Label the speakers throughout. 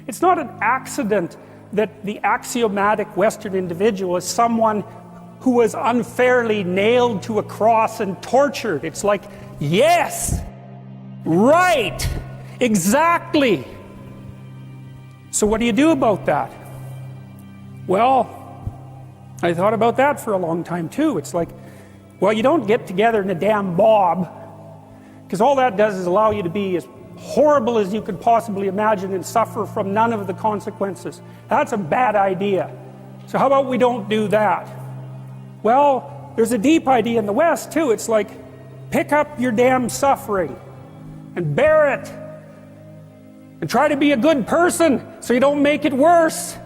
Speaker 1: It's not an accident that the axiomatic Western individual is someone who was unfairly nailed to a cross and tortured. It's like, yes, right, exactly. So what do you do about that? Well, I thought about that for a long time too. It's like, well, you don't get together in a damn mob, because all that does is allow you to be as horrible as you could possibly imagine and suffer from none of the consequences. That's a bad idea. So how about we don't do that? Well, there's a deep idea in the West too. It's like, pick up your damn suffering and bear it and try to be a good person so you don't make it worse.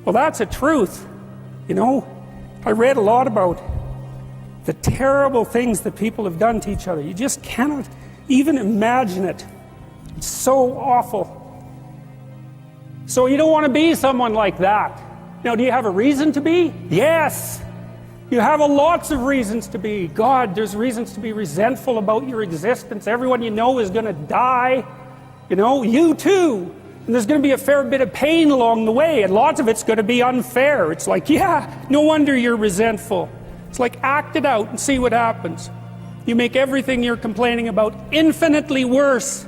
Speaker 1: Well, that's a truth. You know, I read a lot about the terrible things that people have done to each other. You just cannot even imagine it. It's so awful. So you don't want to be someone like that. Now, do you have a reason to be? Yes. You have lots of reasons to be. God, there's reasons to be resentful about your existence. Everyone you know is going to die. You know, you too. And there's going to be a fair bit of pain along the way, and lots of it's going to be unfair. It's like, yeah, no wonder you're resentful. It's like, act it out and see what happens. You make everything you're complaining about infinitely worse.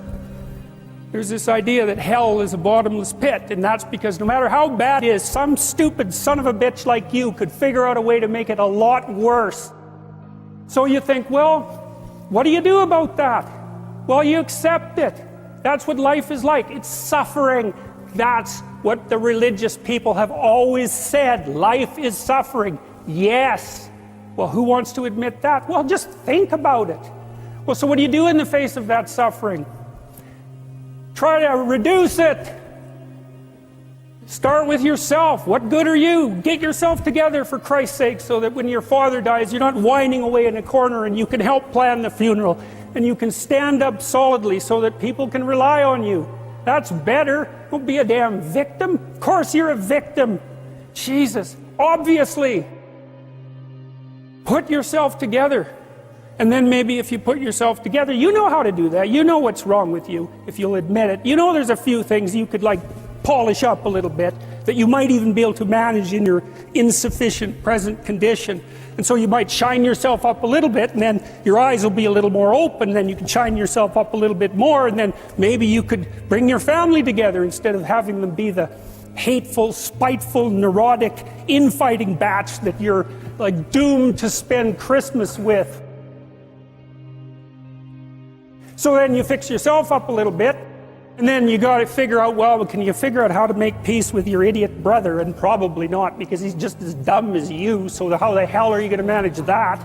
Speaker 1: There's this idea that hell is a bottomless pit, and that's because no matter how bad it is, some stupid son of a bitch like you could figure out a way to make it a lot worse. So you think, well, what do you do about that? Well, you accept it. That's what life is like. It's suffering. That's what the religious people have always said. Life is suffering. Yes. Well, who wants to admit that? Well, just think about it. Well, so what do you do in the face of that suffering? Try to reduce it. Start with yourself. What good are you? Get yourself together, for Christ's sake, so that when your father dies, you're not whining away in a corner, and you can help plan the funeral, and you can stand up solidly so that people can rely on you. That's better. Don't be a damn victim. Of course you're a victim. Jesus, obviously. Put yourself together. And then maybe if you put yourself together, you know how to do that. You know what's wrong with you, if you'll admit it. You know there's a few things you could like polish up a little bit, that you might even be able to manage in your insufficient present condition. And so you might shine yourself up a little bit, and then your eyes will be a little more open, and then you can shine yourself up a little bit more, and then maybe you could bring your family together instead of having them be the hateful, spiteful, neurotic, infighting batch that you're like doomed to spend Christmas with. So then you fix yourself up a little bit, and then you got to figure out, well, can you figure out how to make peace with your idiot brother? And probably not, because he's just as dumb as you, so how the hell are you going to manage that?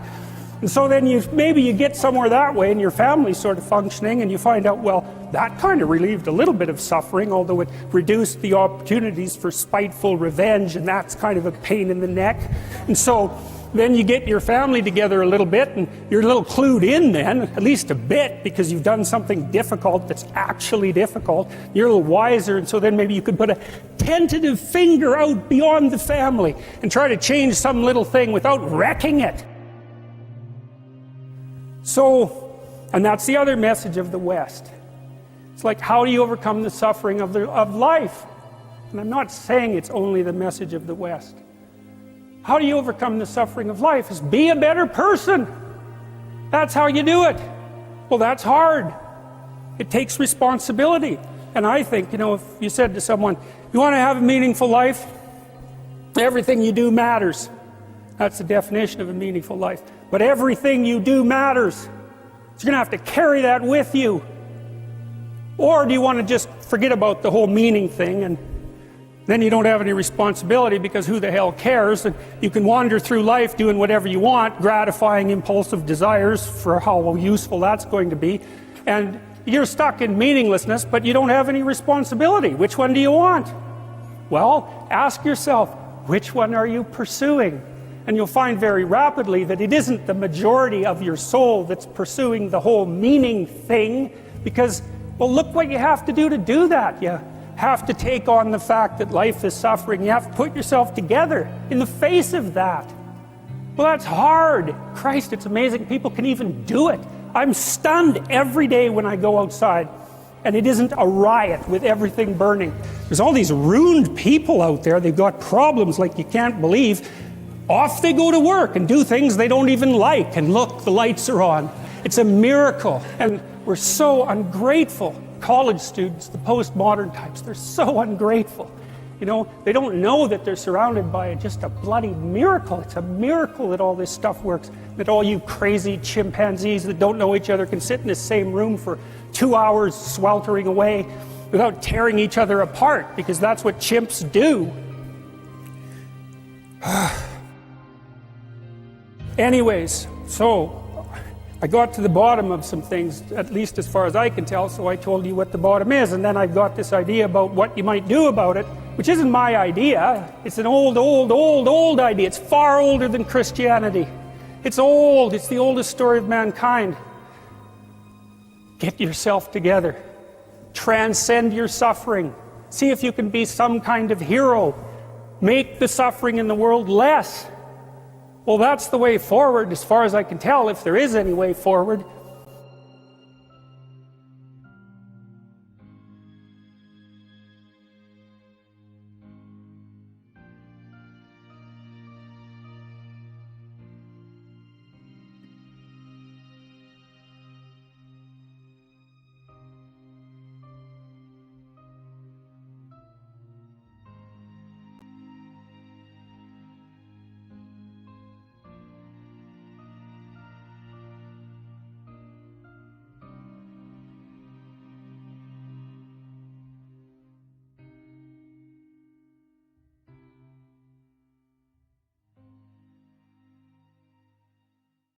Speaker 1: And so then maybe you get somewhere that way, and your family's sort of functioning, and you find out, well, that kind of relieved a little bit of suffering, although it reduced the opportunities for spiteful revenge, and that's kind of a pain in the neck. And so then you get your family together a little bit, and you're a little clued in then, at least a bit, because you've done something difficult that's actually difficult. You're a little wiser, and so then maybe you could put a tentative finger out beyond the family and try to change some little thing without wrecking it. So, and that's the other message of the West. It's like, how do you overcome the suffering of life? And I'm not saying it's only the message of the West. How do you overcome the suffering of life? Is be a better person. That's how you do it. Well, that's hard. It takes responsibility. And I think, you know, if you said to someone, you want to have a meaningful life? Everything you do matters. That's the definition of a meaningful life. But everything you do matters. So you're going to have to carry that with you. Or do you want to just forget about the whole meaning thing, and then you don't have any responsibility, because who the hell cares? And you can wander through life doing whatever you want, gratifying impulsive desires for how useful that's going to be. And you're stuck in meaninglessness, but you don't have any responsibility. Which one do you want? Well, ask yourself, which one are you pursuing? And you'll find very rapidly that it isn't the majority of your soul that's pursuing the whole meaning thing, because, well, look what you have to do that. You have to take on the fact that life is suffering. You have to put yourself together in the face of that. Well, that's hard. Christ, it's amazing people can even do it. I'm stunned every day when I go outside and it isn't a riot with everything burning. There's all these ruined people out there, they've got problems like you can't believe. Off they go to work and do things they don't even like, and look, the lights are on. It's a miracle, and we're so ungrateful. College students, the postmodern types, they're so ungrateful. You know, they don't know that they're surrounded by just a bloody miracle. It's a miracle that all this stuff works, that all you crazy chimpanzees that don't know each other can sit in the same room for 2 hours sweltering away without tearing each other apart, because that's what chimps do. Anyways, so I got to the bottom of some things, at least as far as I can tell, so I told you what the bottom is, and then I've got this idea about what you might do about it, which isn't my idea. It's an old idea. It's far older than Christianity. It's old. It's the oldest story of mankind. Get yourself together. Transcend your suffering. See if you can be some kind of hero. Make the suffering in the world less. Well, that's the way forward, as far as I can tell, if there is any way forward.